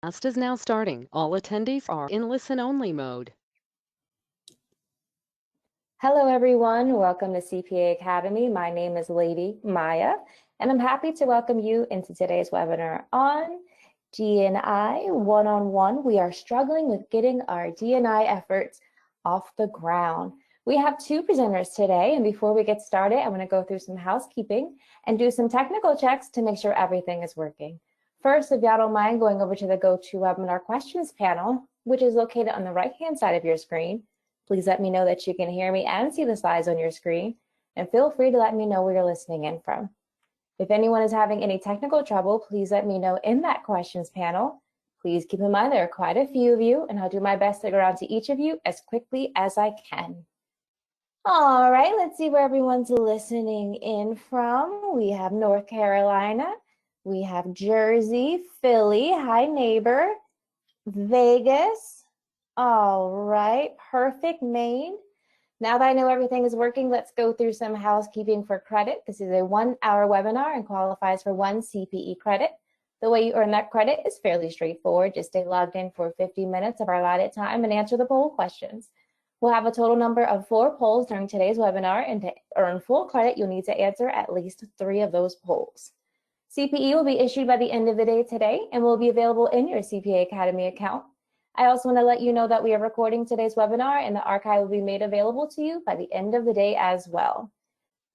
Class is now starting. All attendees are in listen-only mode. Hello, everyone. Welcome to CPA Academy. My name is Lady Maya, and I'm happy to welcome you into today's webinar on D&I one-on-one. We are struggling with getting our D&I efforts off the ground. We have two presenters today, and before we get started, I'm going to go through some housekeeping and do some technical checks to make sure everything is working. First, if y'all don't mind going over to the GoToWebinar questions panel, which is located on the right-hand side of your screen. Please let me know that you can hear me and see the slides on your screen, and feel free to let me know where you're listening in from. If anyone is having any technical trouble, please let me know in that questions panel. Please keep in mind there are quite a few of you, and I'll do my best to get around to each of you as quickly as I can. All right, let's see where everyone's listening in from. We have North Carolina, we have Jersey, Philly, hi neighbor, Vegas. All right, perfect, Maine. Now that I know everything is working, let's go through some housekeeping for credit. This is a 1-hour webinar and qualifies for 1 CPE credit. The way you earn that credit is fairly straightforward. Just stay logged in for 50 minutes of our allotted time and answer the poll questions. We'll have a total number of 4 polls during today's webinar, and to earn full credit, you'll need to answer at least 3 of those polls. CPE will be issued by the end of the day today and will be available in your CPA Academy account. I also want to let you know that we are recording today's webinar and the archive will be made available to you by the end of the day as well.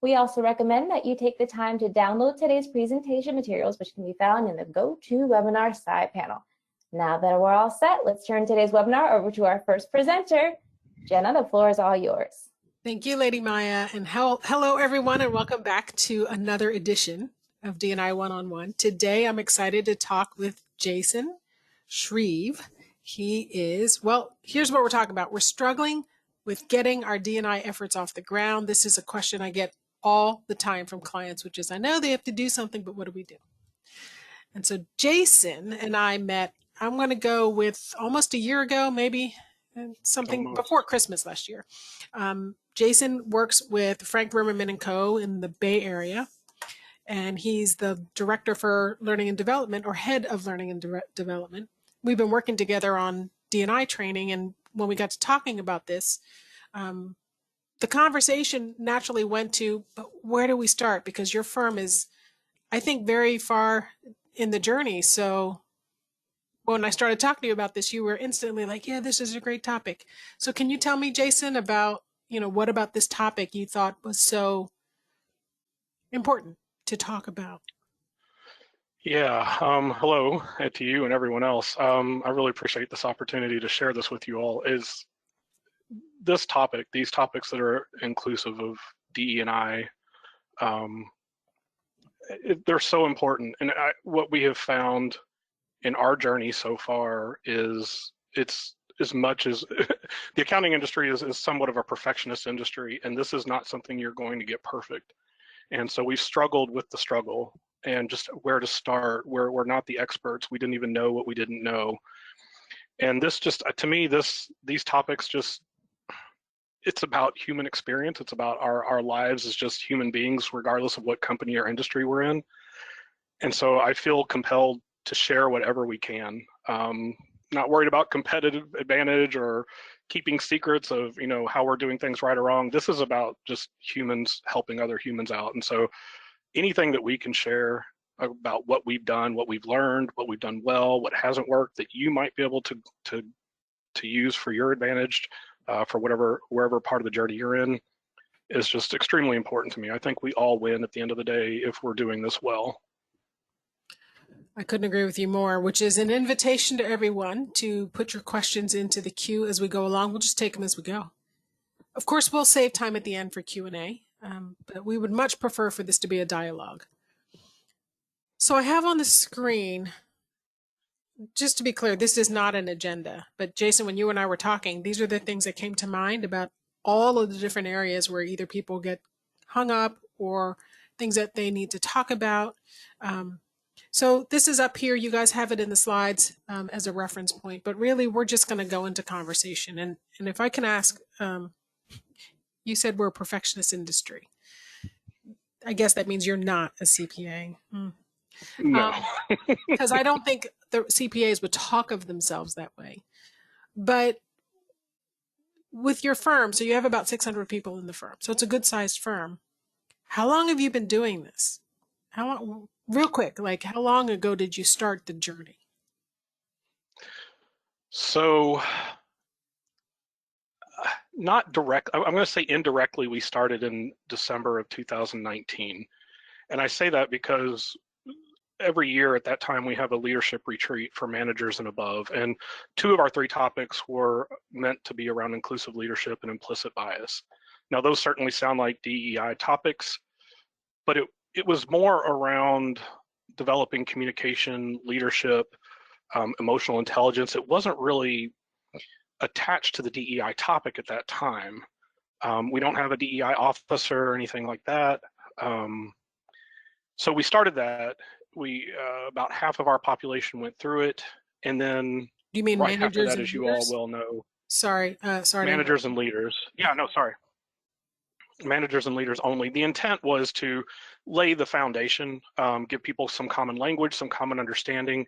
We also recommend that you take the time to download today's presentation materials, which can be found in the GoToWebinar side panel. Now that we're all set, let's turn today's webinar over to our first presenter. Jenna, the floor is all yours. Thank you, Lady Maya, and hello everyone, and welcome back to another edition of D&I One-on-One. Today, I'm excited to talk with Jason Shreve. He is, well, here's what we're talking about. We're struggling with getting our D&I efforts off the ground. This is a question I get all the time from clients, which is, I know they have to do something, but what do we do? And so Jason and I met, I'm going to go with almost a year ago, maybe something before Christmas last year. Jason works with Rimerman Co in the Bay Area, and he's the director for learning and development, or head of learning and development. We've been working together on D&I training, and when we got to talking about this, the conversation naturally went to, but where do we start? Because your firm is, I think, very far in the journey. So when I started talking to you about this, you were instantly like, yeah, this is a great topic. So can you tell me, Jason, about, what about this topic you thought was so important to talk about? Yeah, hello to you and everyone else. I really appreciate this opportunity to share this with you all. Is this topic, these topics that are inclusive of DE&I, they're so important. And what we have found in our journey so far is it's as much as the accounting industry is somewhat of a perfectionist industry, and this is not something you're going to get perfect. And so we've struggled with the struggle and just where to start. We're not the experts. We didn't even know what we didn't know. And this just, to me, these topics just, it's about human experience. It's about our lives as just human beings, regardless of what company or industry we're in. And so I feel compelled to share whatever we can. Not worried about competitive advantage or keeping secrets of how we're doing things right or wrong. This is about just humans helping other humans out. And so anything that we can share about what we've done, what we've learned, what we've done well, what hasn't worked, that you might be able to use for your advantage, for wherever part of the journey you're in, is just extremely important to me. I think we all win at the end of the day if we're doing this well. I couldn't agree with you more, which is an invitation to everyone to put your questions into the queue as we go along. We'll just take them as we go. Of course, we'll save time at the end for Q&A, but we would much prefer for this to be a dialogue. So I have on the screen, just to be clear, this is not an agenda, but Jason, when you and I were talking, these are the things that came to mind about all of the different areas where either people get hung up or things that they need to talk about. So this is up here. You guys have it in the slides as a reference point, but really we're just going to go into conversation. And if I can ask, you said we're a perfectionist industry. I guess that means you're not a CPA. No. Because I don't think the CPAs would talk of themselves that way. But with your firm, so you have about 600 people in the firm, so it's a good sized firm. How long have you been doing this? How long, real quick, like how long ago did you start the journey? So not direct, I'm going to say indirectly, we started in December of 2019. And I say that because every year at that time we have a leadership retreat for managers and above. And two of our three topics were meant to be around inclusive leadership and implicit bias. Now, those certainly sound like DEI topics, but it was more around developing communication, leadership, emotional intelligence. It wasn't really attached to the DEI topic at that time. We don't have a DEI officer or anything like that. So we started that. We about half of our population went through it, and then Do you mean right after managers that, and as you all leaders? well know, Sorry, sorry. managers and leaders. Yeah, no, sorry. Managers and leaders only. The intent was to lay the foundation, give people some common language, some common understanding,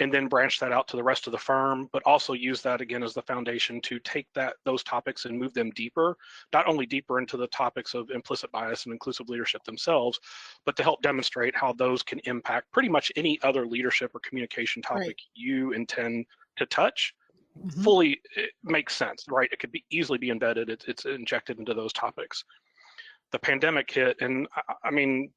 and then branch that out to the rest of the firm, but also use that again as the foundation to take those topics and move them deeper, not only deeper into the topics of implicit bias and inclusive leadership themselves, but to help demonstrate how those can impact pretty much any other leadership or communication topic Right. you intend to touch. Mhm. Fully, it makes sense, right? It could easily be embedded. It's injected into those topics. The pandemic hit, and I mean,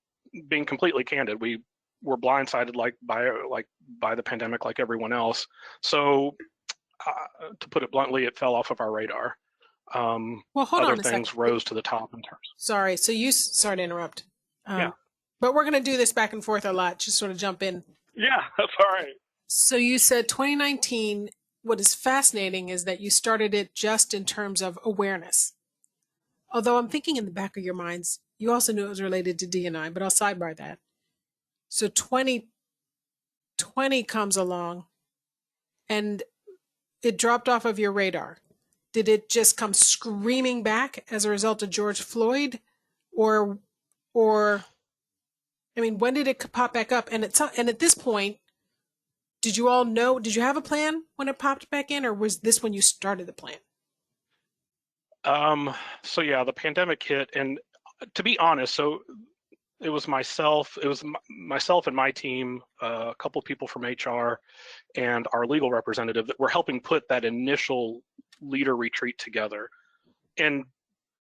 being completely candid, we were blindsided by the pandemic, like everyone else. So, to put it bluntly, it fell off of our radar. Well, hold Other on a things second. rose to the top in terms. Sorry. So sorry to interrupt. Yeah, But we're going to do this back and forth a lot. Just sort of jump in. yeah, that's all right. So you said 2019. What is fascinating is that you started it just in terms of awareness. Although I'm thinking in the back of your minds, you also knew it was related to D&I, but I'll sidebar that. So 2020 comes along and it dropped off of your radar. Did it just come screaming back as a result of George Floyd, or, or I mean, when did it pop back up? And at this point, did you all know? Did you have a plan when it popped back in, or was this when you started the plan? So yeah, the pandemic hit, and to be honest, so it was myself. It was myself and my team, a couple of people from HR, and our legal representative that were helping put that initial leader retreat together. And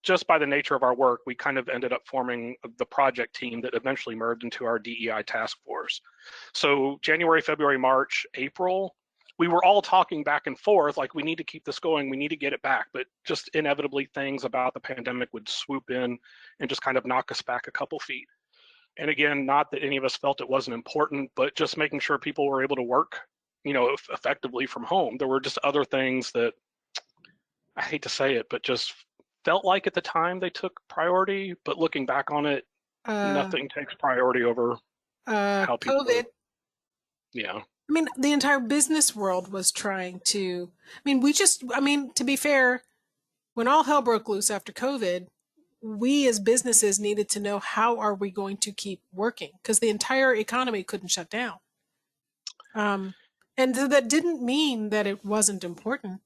just by the nature of our work, we kind of ended up forming the project team that eventually merged into our DEI task force. So January, February, March, April, we were all talking back and forth, like, we need to keep this going, we need to get it back. But just inevitably, things about the pandemic would swoop in and just kind of knock us back a couple feet. And again, not that any of us felt it wasn't important, but just making sure people were able to work, effectively from home. There were just other things that, I hate to say it, but just felt like at the time they took priority. But looking back on it, Uh, nothing takes priority over how people are. COVID. Yeah. I mean, the entire business world was trying to. I mean, to be fair, when all hell broke loose after COVID, we as businesses needed to know how are we going to keep working because the entire economy couldn't shut down. And that didn't mean that it wasn't important.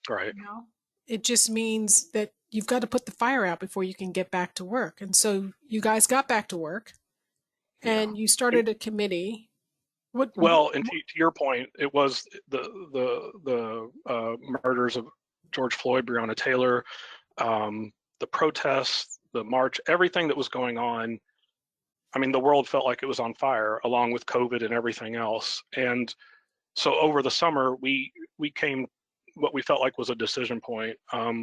Right. You know? It just means that you've got to put the fire out before you can get back to work. And so you guys got back to work Yeah. and you started a committee. Well, and to your point, it was the murders of George Floyd, Breonna Taylor, the protests, the march, everything that was going on. I mean, the world felt like it was on fire, along with COVID and everything else. And so over the summer, we came what we felt like was a decision point.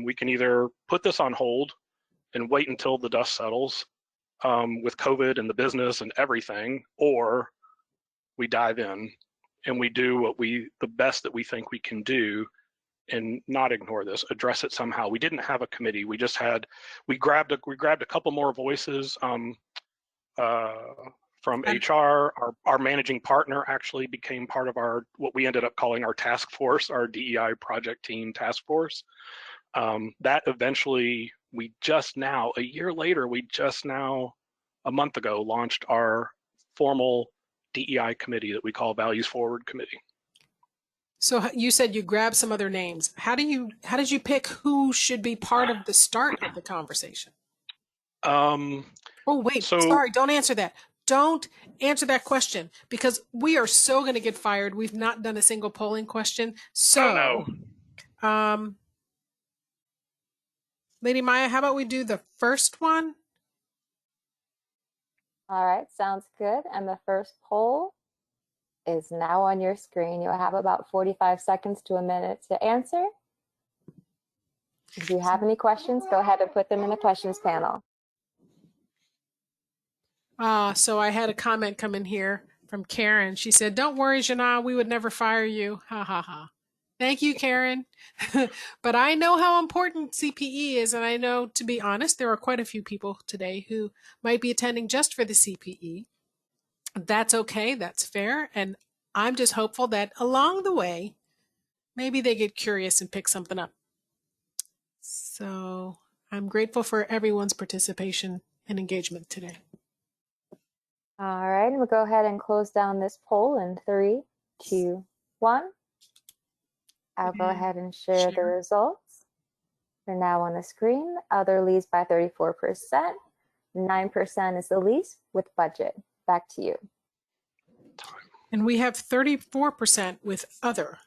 We can either put this on hold and wait until the dust settles, with COVID and the business and everything, or we dive in and we do the best that we think we can do and not ignore this, address it somehow. We didn't have a committee. We grabbed a couple more voices from HR. Our managing partner actually became part of what we ended up calling our task force, our DEI project team task force. That eventually, a year later, a month ago, launched our formal DEI committee that we call Values Forward Committee. So you said you grabbed some other names. How did you pick who should be part of the start of the conversation? Oh, wait, sorry, don't answer that. Don't answer that question because we are so going to get fired. We've not done a single polling question. So, Lady Maya, how about we do the first one? All right, sounds good. And the first poll is now on your screen. You'll have about 45 seconds to a minute to answer. If you have any questions, go ahead and put them in the questions panel. So I had a comment come in here from Karen. She said, "Don't worry, Jina, we would never fire you." Ha ha ha. Thank you, Karen. But I know how important CPE is, and I know, to be honest, there are quite a few people today who might be attending just for the CPE. That's okay, that's fair, and I'm just hopeful that along the way, maybe they get curious and pick something up. So I'm grateful for everyone's participation and engagement today. All right, and we'll go ahead and close down this poll in 3, 2, 1. I'll go ahead and share the results. They're now on the screen. Other leads by 34%. 9% is the least with budget. Back to you. And we have 34% with other.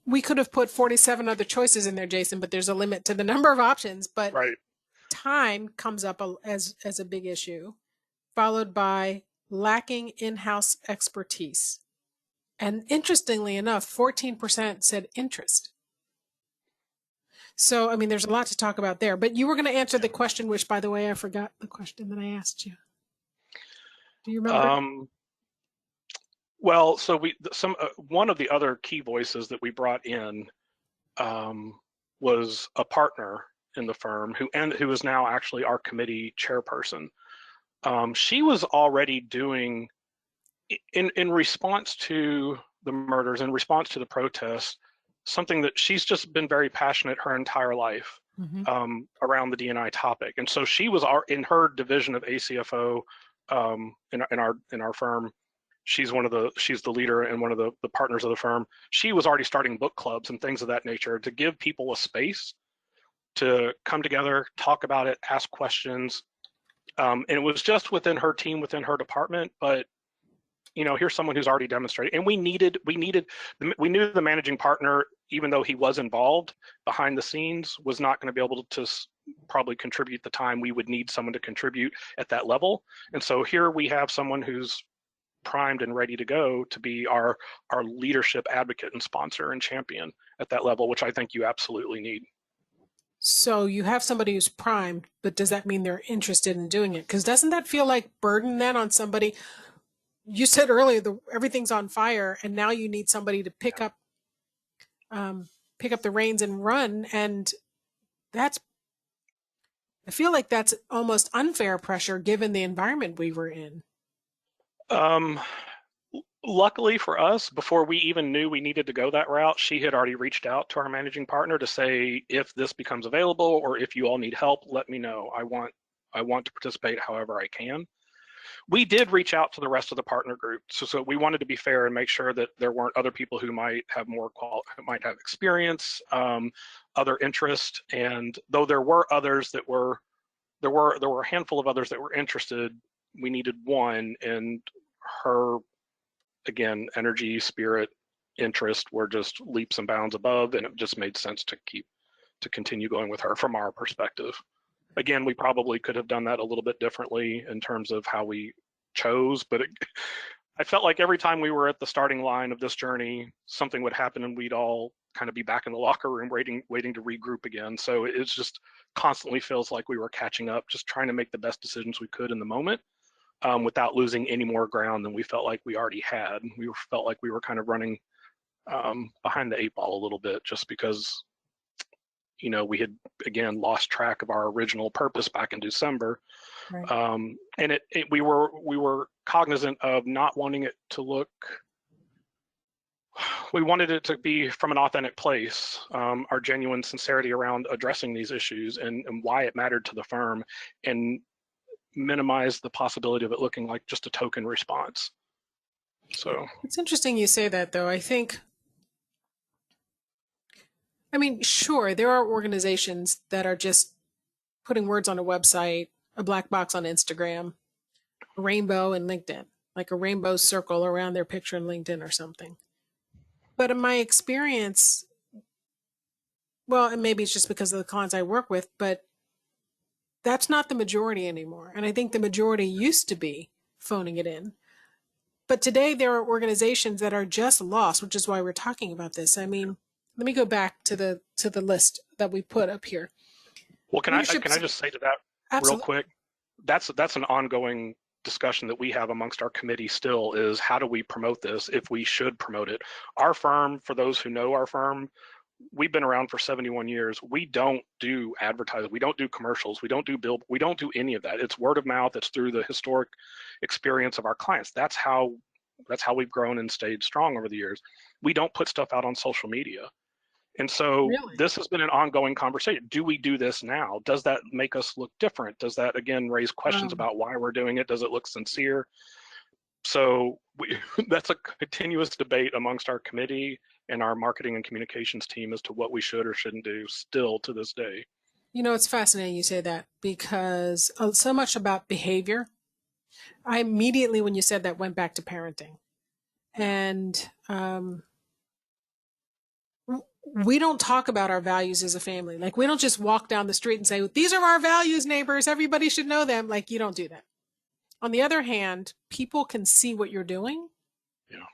We could have put 47 other choices in there, Jason, but there's a limit to the number of options. But time comes up as a big issue, followed by lacking in-house expertise. And interestingly enough, 14% said interest. So, I mean, there's a lot to talk about there. But you were going to answer the question, which, by the way, I forgot the question that I asked you. Do you remember? Well, so one of the other key voices that we brought in was a partner in the firm who is now actually our committee chairperson. She was already doing, in response to the murders, in response to the protests, something that she's just been very passionate her entire life around the D&I topic. And so she was in her division of ACFO in our firm. She's the leader and one of the partners of the firm. She was already starting book clubs and things of that nature to give people a space to come together, talk about it, ask questions. And it was just within her team, within her department, but here's someone who's already demonstrated. And we knew the managing partner, even though he was involved behind the scenes, was not going to be able to probably contribute the time we would need someone to contribute at that level. And so here we have someone who's primed and ready to go to be our leadership advocate and sponsor and champion at that level, which I think you absolutely need. So you have somebody who's primed, but does that mean they're interested in doing it? Because doesn't that feel like burden then on somebody? You said earlier everything's on fire, and now you need somebody to pick up the reins and run, and I feel like that's almost unfair pressure given the environment we were in. Luckily for us, before we even knew we needed to go that route, she had already reached out to our managing partner to say, if this becomes available or if you all need help, let me know. I want to participate however I can. We did reach out to the rest of the partner group, so we wanted to be fair and make sure that there weren't other people who might have might have experience, other interest. And though there were others there were a handful of others that were interested, we needed one, and her, again, energy, spirit, interest were just leaps and bounds above, and it just made sense to continue going with her from our perspective. Again, we probably could have done that a little bit differently in terms of how we chose, but I felt like every time we were at the starting line of this journey, something would happen and we'd all kind of be back in the locker room waiting to regroup again. So it's just constantly feels like we were catching up, just trying to make the best decisions we could in the moment, without losing any more ground than we felt like we already had. We felt like we were kind of running behind the 8 ball a little bit, just because we had, again, lost track of our original purpose back in December. Right. And we were cognizant of not wanting it to look, we wanted it to be from an authentic place, our genuine sincerity around addressing these issues and why it mattered to the firm. And minimize the possibility of it looking like just a token response. So it's interesting you say that, though. I mean, sure, there are organizations that are just putting words on a website, a black box on Instagram, a rainbow in LinkedIn, like a rainbow circle around their picture in LinkedIn or something. But in my experience, well, and maybe it's just because of the clients I work with, but that's not the majority anymore. And I think the majority used to be phoning it in. But today there are organizations that are just lost, which is why we're talking about this. I mean, let me go back to the list that we put up here. well, can I just say to that real Absolutely. quick? That's an ongoing discussion that we have amongst our committee still, is how do we promote this, if we should promote it. Our firm, for those who know our firm, we've been around for 71 years. We don't do advertising. We don't do commercials. We don't do we don't do any of that. It's word of mouth. It's through the historic experience of our clients. That's how we've grown and stayed strong over the years. We don't put stuff out on social media. And so Really? this has been an ongoing conversation. Do we do this now? Does that make us look different? Does that, again, raise questions about why we're doing it? Does it look sincere? So that's a continuous debate amongst our committee and our marketing and communications team as to what we should or shouldn't do still to this day. You know, it's fascinating you say that, because so much about behavior, I immediately, when you said that, went back to parenting. And we don't talk about our values as a family. Like, we don't just walk down the street and say, these are our values, neighbors, everybody should know them. Like, you don't do that. On the other hand, people can see what you're doing. Yeah.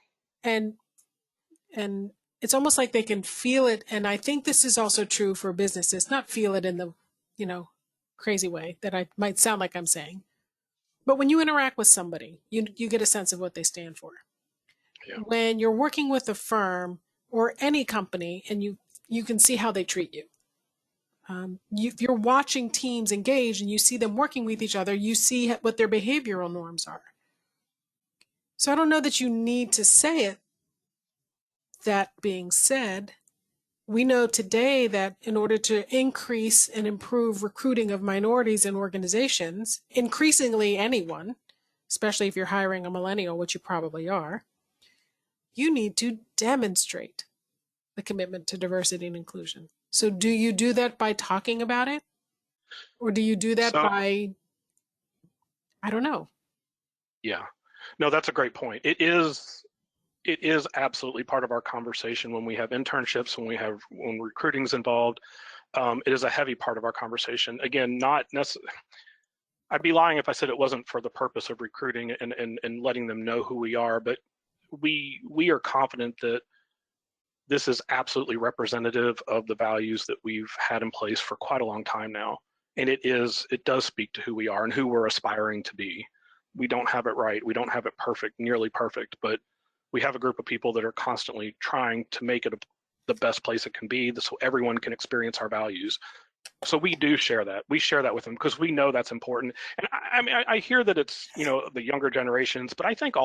And it's almost like they can feel it. And I think this is also true for businesses, not feel it in the, crazy way that I might sound like I'm saying. But when you interact with somebody, you get a sense of what they stand for. Yeah. When you're working with a firm or any company, and you can see how they treat you. If you're watching teams engage and you see them working with each other, you see what their behavioral norms are. So I don't know that you need to say it. That being said, we know today that in order to increase and improve recruiting of minorities in organizations, increasingly anyone, especially if you're hiring a millennial, which you probably are, you need to demonstrate the commitment to diversity and inclusion. So do you do that by talking about it? Or do you do that by, I don't know. Yeah. No, that's a great point. It is absolutely part of our conversation when we have internships, when recruiting's involved. It is a heavy part of our conversation. Again, not necessarily. I'd be lying if I said it wasn't for the purpose of recruiting and letting them know who we are, but we are confident that this is absolutely representative of the values that we've had in place for quite a long time now. And it does speak to who we are and who we're aspiring to be. We don't have it right. We don't have it perfect, nearly perfect, but we have a group of people that are constantly trying to make it the best place it can be so everyone can experience our values. So we do share that. We share that with them because we know that's important. And I mean, I hear that it's, the younger generations, but I think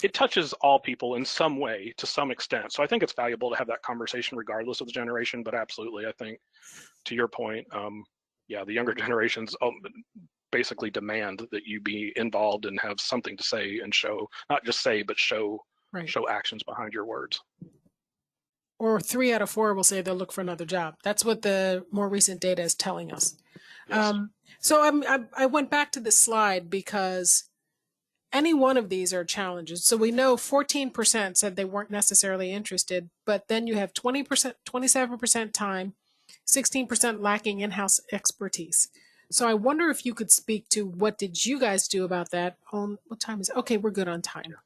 it touches all people in some way to some extent. So I think it's valuable to have that conversation regardless of the generation, but absolutely, I think to your point, the younger generations basically demand that you be involved and have something to say and show, not just say, but show actions behind your words. Or 3 out of 4 will say they'll look for another job. That's what the more recent data is telling us. Yes. So I went back to this slide because any one of these are challenges. So we know 14% said they weren't necessarily interested, but then you have 20%, 27% time, 16% lacking in-house expertise. So I wonder if you could speak to what did you guys do about that? What time is it? Okay, we're good on time.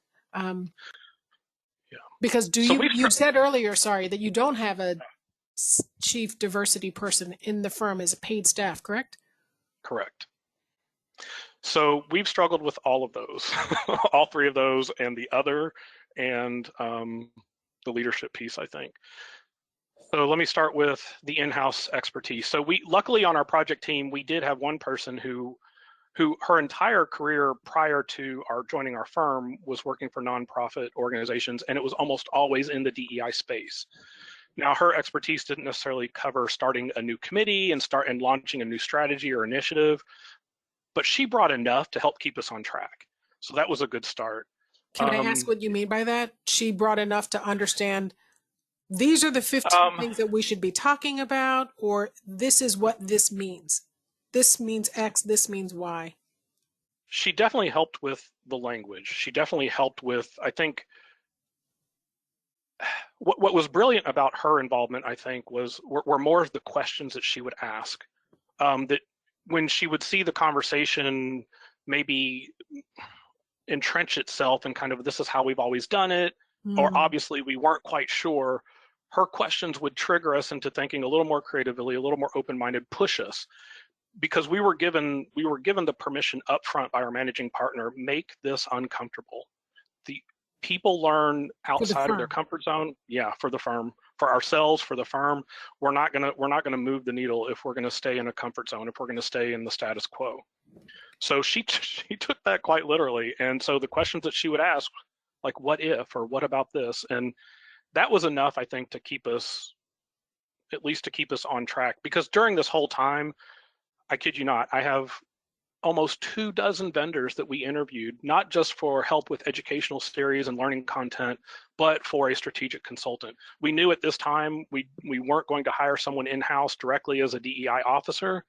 Because you said earlier, that you don't have a chief diversity person in the firm as a paid staff, correct? Correct. So we've struggled with all of those, all 3 of those, and the other, and the leadership piece, I think. So let me start with the in-house expertise. So luckily on our project team, we did have one person who her entire career prior to joining our firm was working for nonprofit organizations, and it was almost always in the DEI space. Now, her expertise didn't necessarily cover starting a new committee and launching a new strategy or initiative, but she brought enough to help keep us on track. So that was a good start. Can I ask what you mean by that? She brought enough to understand these are the 15 things that we should be talking about, or this is what this means. This means X, this means Y. She definitely helped with the language. She definitely helped with, I think, what was brilliant about her involvement, I think, were more of the questions that she would ask. That when she would see the conversation maybe entrench itself and kind of, this is how we've always done it, or obviously we weren't quite sure, her questions would trigger us into thinking a little more creatively, a little more open-minded, push us. Because we were given the permission up front by our managing partner, make this uncomfortable. The people learn outside of their comfort zone. Yeah, for the firm, for ourselves, for the firm. We're not gonna move the needle if we're gonna stay in a comfort zone, if we're gonna stay in the status quo. So she took that quite literally, and so the questions that she would ask, like what if, or what about this, and that was enough, I think, to keep us, at least to keep us on track. Because during this whole time, I kid you not, I have almost 24 vendors that we interviewed, not just for help with educational series and learning content, but for a strategic consultant. We knew at this time we weren't going to hire someone in-house directly as a DEI officer.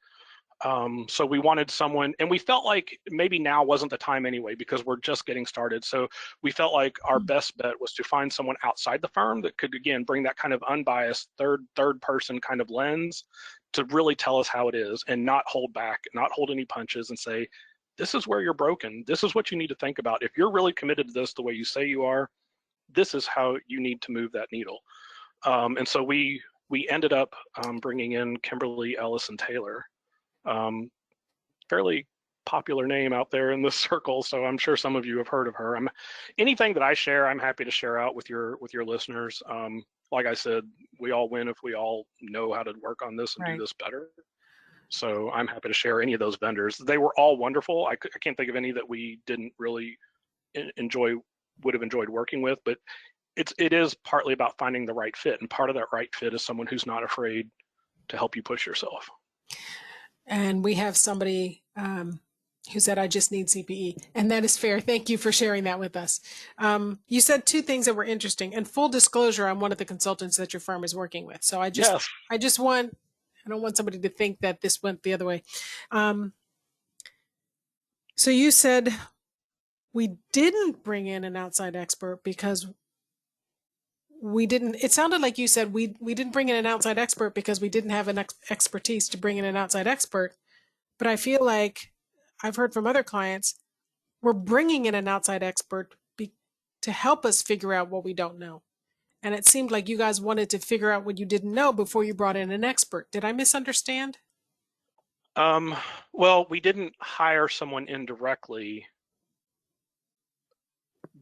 So we wanted someone, and we felt like maybe now wasn't the time anyway, because we're just getting started. So we felt like our best bet was to find someone outside the firm that could, again, bring that kind of unbiased third person kind of lens to really tell us how it is and not hold back, not hold any punches, and say, this is where you're broken. This is what you need to think about. If you're really committed to this the way you say you are, this is how you need to move that needle. And so we ended up bringing in Kimberly Ellison Taylor. Fairly popular name out there in this circle, so I'm sure some of you have heard of her. Anything that I share, I'm happy to share out with your listeners. Like I said, we all win if we all know how to work on this and do this better. So I'm happy to share any of those vendors. They were all wonderful. I can't think of any that we didn't really would have enjoyed working with, but it is partly about finding the right fit, and part of that right fit is someone who's not afraid to help you push yourself. And we have somebody who said, I just need CPE. And that is fair. Thank you for sharing that with us. You said two things that were interesting. And full disclosure, I'm one of the consultants that your firm is working with. So I don't want somebody to think that this went the other way. So you said we didn't bring in an outside expert because it sounded like you said we didn't bring in an outside expert because we didn't have an expertise to bring in an outside expert. But I feel like I've heard from other clients, we're bringing in an outside expert to help us figure out what we don't know. And it seemed like you guys wanted to figure out what you didn't know before you brought in an expert. Did I misunderstand? Well, we didn't hire someone in directly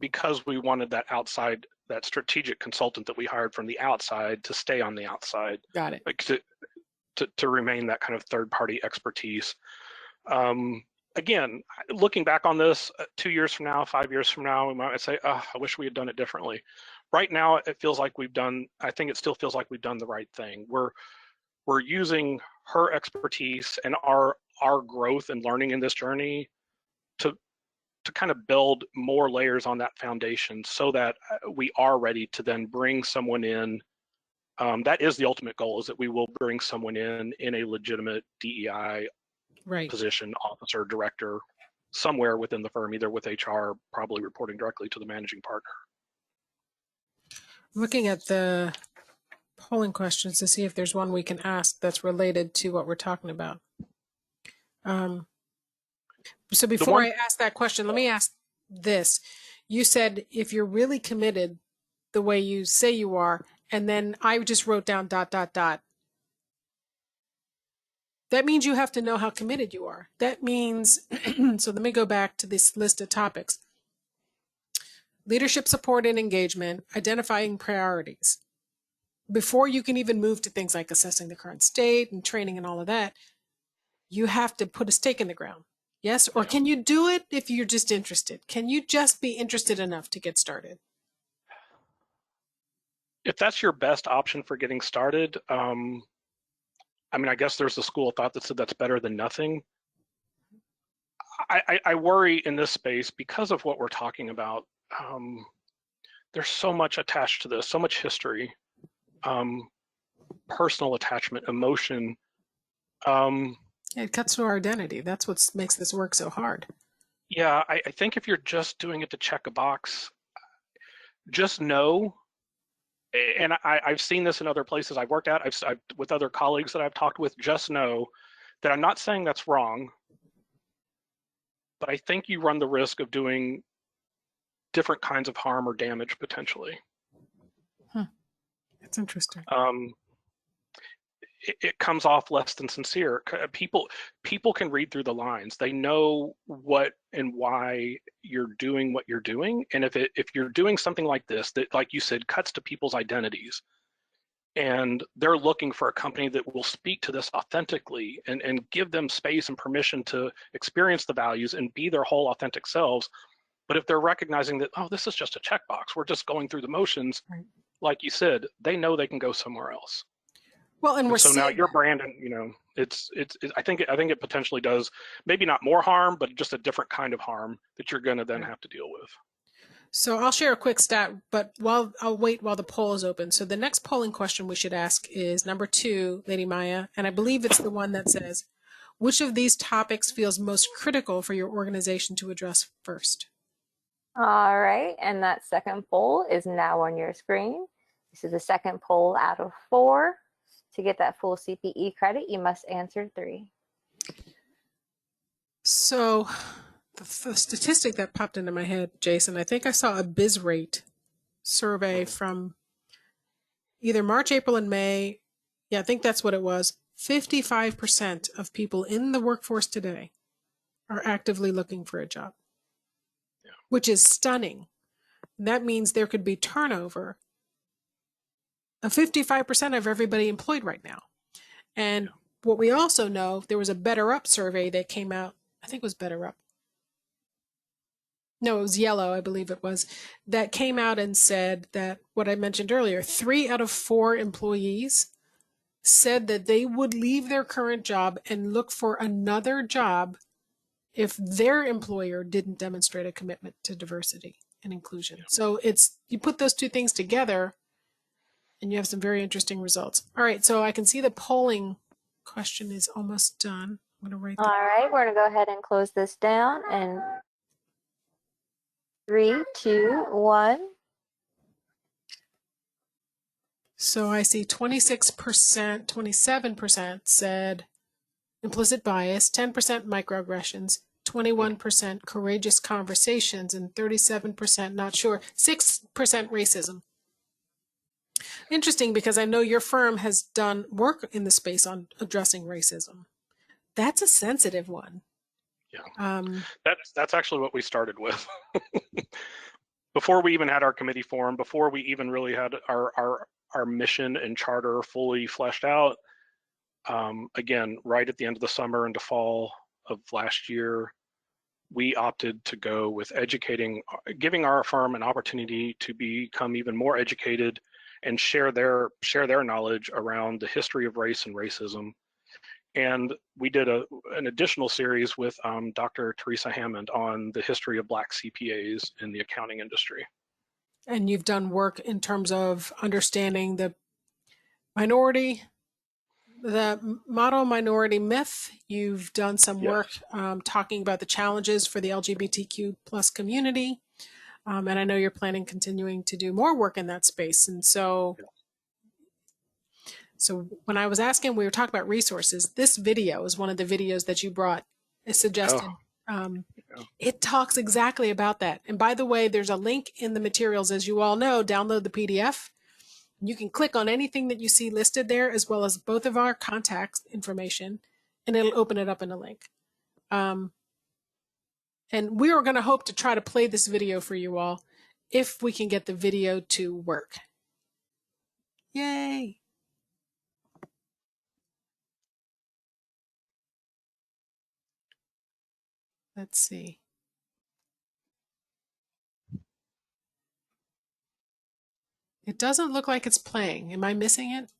because we wanted that strategic consultant that we hired from the outside to stay on the outside. Got it. Like to remain that kind of third-party expertise. Again, looking back on this 2 years from now, 5 years from now, we might say, oh, I wish we had done it differently. Right now, it feels like I think it still feels like we've done the right thing. We're using her expertise and our growth and learning in this journey to kind of build more layers on that foundation so that we are ready to then bring someone in. That is the ultimate goal, is that we will bring someone in a legitimate DEI position, officer, director, somewhere within the firm, either with HR, probably reporting directly to the managing partner. Looking at the polling questions to see if there's one we can ask that's related to what we're talking about. So before I ask that question, let me ask this. You said if you're really committed the way you say you are, and then I just wrote down ... That means you have to know how committed you are. That means, so let me go back to this list of topics. Leadership support and engagement, identifying priorities. Before you can even move to things like assessing the current state and training and all of that, you have to put a stake in the ground. Yes? Or can you do it if you're just interested? Can you just be interested enough to get started? If that's your best option for getting started, I guess there's a school of thought that said that's better than nothing. I worry in this space because of what we're talking about. There's so much attached to this, so much history, personal attachment, emotion. It cuts to our identity. That's what makes this work so hard. Yeah, I think if you're just doing it to check a box, just know, and I've seen this in other places I've worked at, I've with other colleagues that I've talked with, just know that I'm not saying that's wrong, but I think you run the risk of doing different kinds of harm or damage potentially. That's interesting. It comes off less than sincere. People can read through the lines. They know what and why you're doing what you're doing. And if you're doing something like this, that, like you said, cuts to people's identities, and they're looking for a company that will speak to this authentically and give them space and permission to experience the values and be their whole authentic selves. But if they're recognizing that, oh, this is just a checkbox, we're just going through the motions, Right. like you said, they know they can go somewhere else. Well, and we're so now seeing your brand, and it's I think it potentially does maybe not more harm, but just a different kind of harm that you're going to then have to deal with. So I'll share a quick stat, but I'll wait while the poll is open. So the next polling question we should ask is number 2, Lady Maya, and I believe it's the one that says, which of these topics feels most critical for your organization to address first? All right, and that second poll is now on your screen. This is the second poll out of 4. To get that full CPE credit, you must answer 3. So the statistic that popped into my head, Jason, I think I saw a biz rate survey from either March, April, and May. Yeah, I think that's what it was. 55% of people in the workforce today are actively looking for a job, which is stunning. That means there could be turnover of 55% of everybody employed right now. And what we also know, there was a Better Up survey that came out, I think it was Better Up. No, it was Yellow, I believe it was, that came out and said that what I mentioned earlier, 3 out of 4 employees said that they would leave their current job and look for another job if their employer didn't demonstrate a commitment to diversity and inclusion. So you put those two things together and you have some very interesting results. All right, so I can see the polling question is almost done. I'm going to write that. All right, we're going to go ahead and close this down in 3, 2, 1. So I see 26%, 27% said implicit bias, 10% microaggressions, 21% courageous conversations, and 37% not sure, 6% racism. Interesting, because I know your firm has done work in the space on addressing racism. That's a sensitive one. Yeah, that's actually what we started with. Before we even had our committee formed, before we even really had our mission and charter fully fleshed out, again, right at the end of the summer into fall of last year, we opted to go with giving our firm an opportunity to become even more educated and share their knowledge around the history of race and racism. And we did an additional series with Dr. Teresa Hammond on the history of Black CPAs in the accounting industry. And you've done work in terms of understanding the model minority myth. You've done some work talking about the challenges for the LGBTQ plus community. And I know you're planning continuing to do more work in that space. And so when I was asking, we were talking about resources. This video is one of the videos that you brought, suggested. It talks exactly about that. And by the way, there's a link in the materials, as you all know. Download the PDF. You can click on anything that you see listed there, as well as both of our contact information, and it'll open it up in a link. And we are going to hope to try to play this video for you all if we can get the video to work. Yay! Let's see. It doesn't look like it's playing. Am I missing it?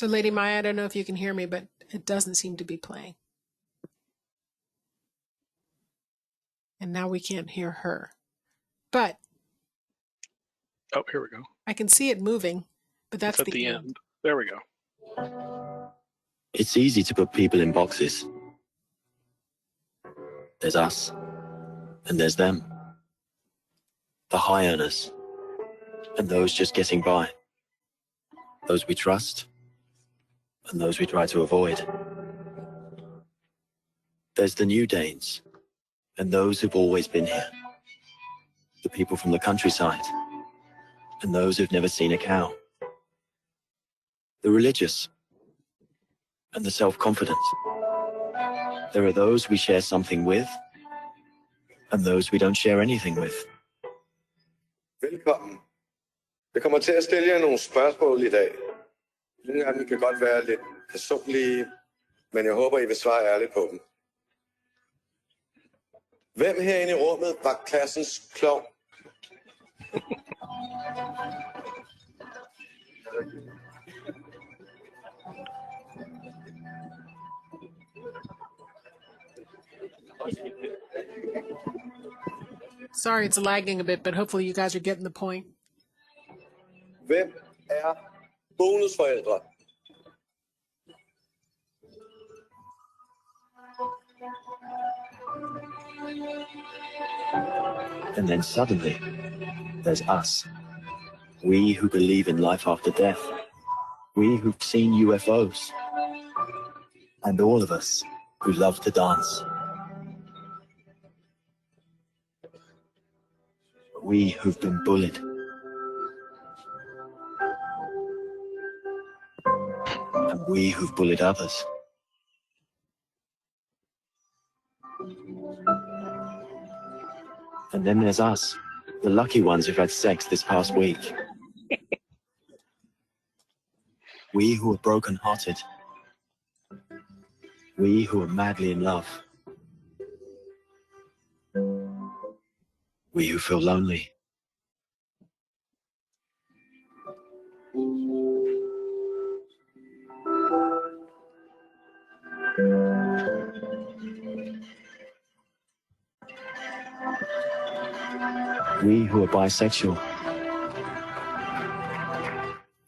So Lady Maya, I don't know if you can hear me, but it doesn't seem to be playing. And now we can't hear her. But Oh, here we go. I can see it moving, but that's It's at the end. There we go. It's easy to put people in boxes. There's us, and there's them. The high earners, and those just getting by. Those we trust, and those we try to avoid. There's the new Danes, and those who've always been here. The people from the countryside, and those who've never seen a cow. The religious, and the self-confident. There are those we share something with, and those we don't share anything with. Velkommen. Jeg kommer til at stille jer nogle spørgsmål i dag. Nogle af dem kan godt være lidt personlige, men jeg håber, I vil svare ærligt på dem. Hvem herinde i rummet var klassens klovn? Sorry, it's lagging a bit, but hopefully you guys are getting the point. Hvem er bonusforældre? And then suddenly, there's us. We who believe in life after death. We who've seen UFOs. And all of us who love to dance. We who've been bullied. And we who've bullied others. And then there's us, the lucky ones who've had sex this past week. We who are broken-hearted. We who are madly in love. We who feel lonely. We who are bisexual.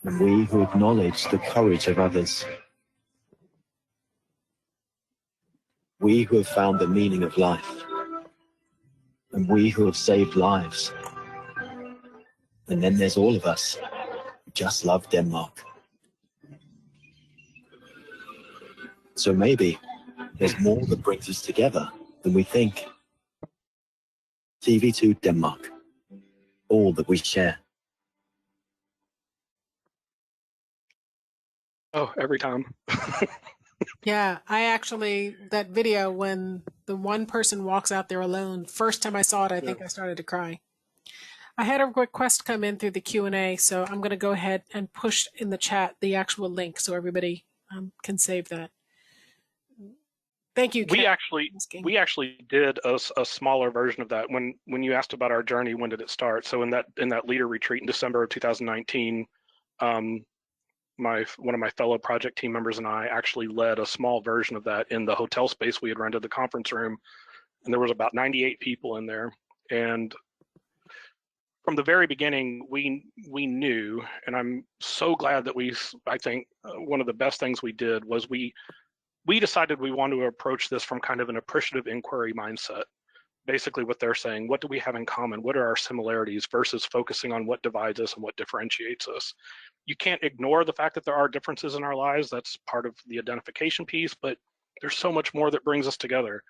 And we who acknowledge the courage of others. We who have found the meaning of life. And we who have saved lives. And then there's all of us who just love Denmark. So maybe there's more that brings us together than we think. TV2 Denmark. All that we share. Oh, every time. Yeah, that video when the one person walks out there alone, first time I saw it, I think I started to cry. I had a request come in through the Q&A, so I'm going to go ahead and push in the chat the actual link so everybody can save that. Thank you, Ken. We actually did a smaller version of that when you asked about our journey. When did it start? So in that leader retreat in December of 2019, one of my fellow project team members and I actually led a small version of that in the hotel space we had rented, the conference room, and there was about 98 people in there. And from the very beginning, we knew, and I'm so glad that I think one of the best things we did was we decided we wanted to approach this from kind of an appreciative inquiry mindset. Basically what they're saying, what do we have in common? What are our similarities versus focusing on what divides us and what differentiates us? You can't ignore the fact that there are differences in our lives. That's part of the identification piece, but there's so much more that brings us together.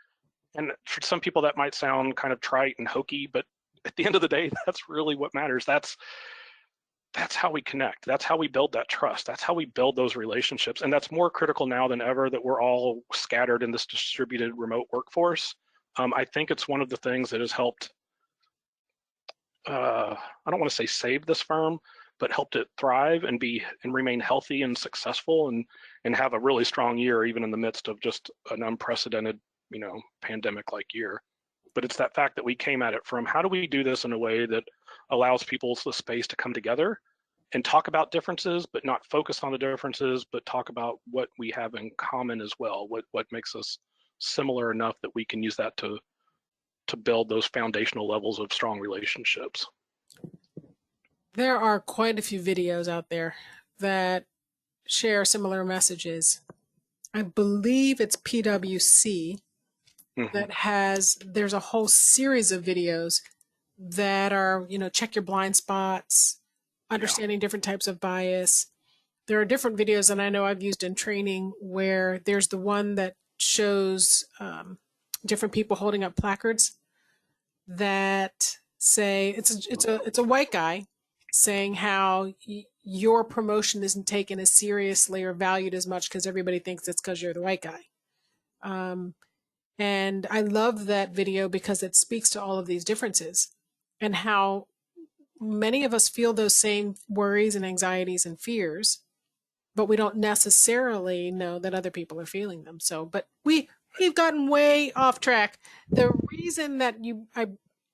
And for some people that might sound kind of trite and hokey, but at the end of the day, that's really what matters. That's how we connect. That's how we build that trust. That's how we build those relationships. And that's more critical now than ever that we're all scattered in this distributed remote workforce. I think it's one of the things that has helped, I don't want to say save this firm, but helped it thrive and remain healthy and successful and have a really strong year, even in the midst of just an unprecedented, pandemic-like year. But it's that fact that we came at it from how do we do this in a way that allows people the space to come together and talk about differences, but not focus on the differences, but talk about what we have in common as well. What makes us similar enough that we can use that to build those foundational levels of strong relationships. There are quite a few videos out there that share similar messages. I believe it's PwC that there's a whole series of videos that are, check your blind spots, understanding different types of bias. There are different videos that I know I've used in training where there's the one that shows different people holding up placards that say it's a white guy saying how your promotion isn't taken as seriously or valued as much because everybody thinks it's because you're the white guy. And I love that video because it speaks to all of these differences and how many of us feel those same worries and anxieties and fears, but we don't necessarily know that other people are feeling them. So, but we've gotten way off track. The reason that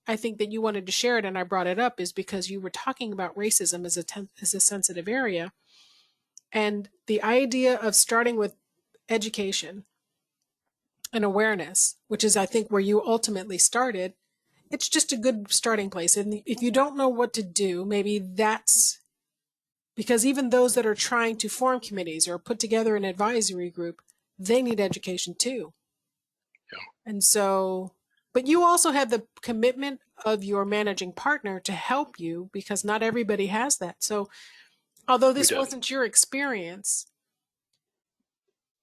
I think that you wanted to share it and I brought it up is because you were talking about racism as a sensitive area. And the idea of starting with education and awareness, which is, I think, where you ultimately started, it's just a good starting place. And if you don't know what to do, maybe that's because even those that are trying to form committees or put together an advisory group, they need education too. Yeah. And so, but you also have the commitment of your managing partner to help you because not everybody has that. So although this wasn't your experience,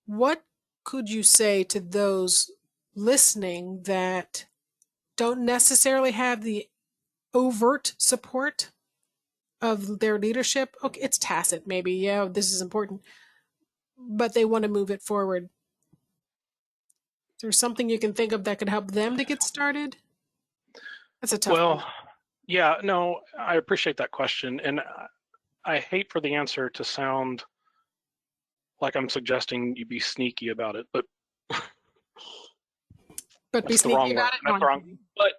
what could you say to those listening that don't necessarily have the overt support of their leadership? Okay, it's tacit, maybe. Yeah, this is important, but they want to move it forward. Is there something you can think of that could help them to get started? That's a tough one. Yeah, no, I appreciate that question. And I hate for the answer to sound like I'm suggesting you be sneaky about it, but be sneaky about it. That's the wrong. But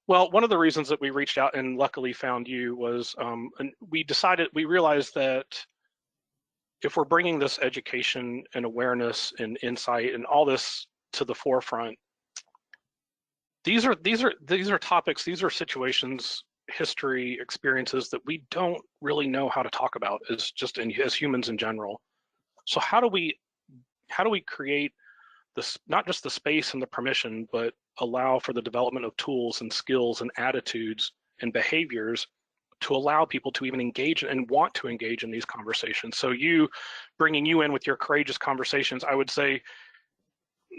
well, one of the reasons that we reached out and luckily found you was we realized that if we're bringing this education and awareness and insight and all this to the forefront, these are topics, these are situations, history, experiences that we don't really know how to talk about as humans in general. So how do we create this, not just the space and the permission, but allow for the development of tools and skills and attitudes and behaviors to allow people to even engage and want to engage in these conversations. So bringing you in with your courageous conversations, I would say